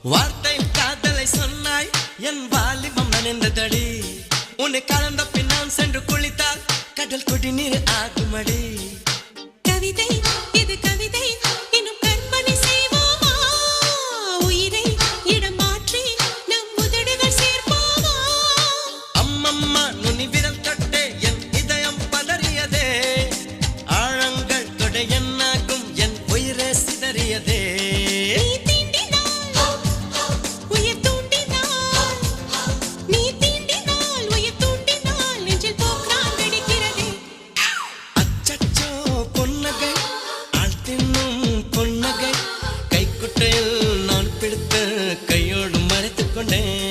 வார்த்தையில் காதலை சொன்னாய் என் வாலிபம் நனைந்ததடி உன்னை கலந்த பின் நான் சென்று குளித்தால் கடல் குடிநீர் ஆகுமடி கவிதை இது கவிதை இன்னும் கற்பனை செய்வோமா உயிரை இடம் மாற்றி நம் உதடுகள் சேர்ப்போமா அம்மம்மா நுனி விரல் தொட்டே என் இதயம் பதறியதே ஆழங்கள் தொட என்னாகும் என் உயிரே சிதறியதே நீ தீண்டினால் உயிர் தூண்டினால் நீ தீண்டினால் உயிர் தூண்டினால் நெஞ்சில் போக்கிறான் வெடிக்கிறதே அச்சச்சோ பொன்னகை ஆள் தின்னும் பொன்னகை கைக்குட்டையில் நான் பிடித்து கையோடு மறைத்துக் கொண்டேன்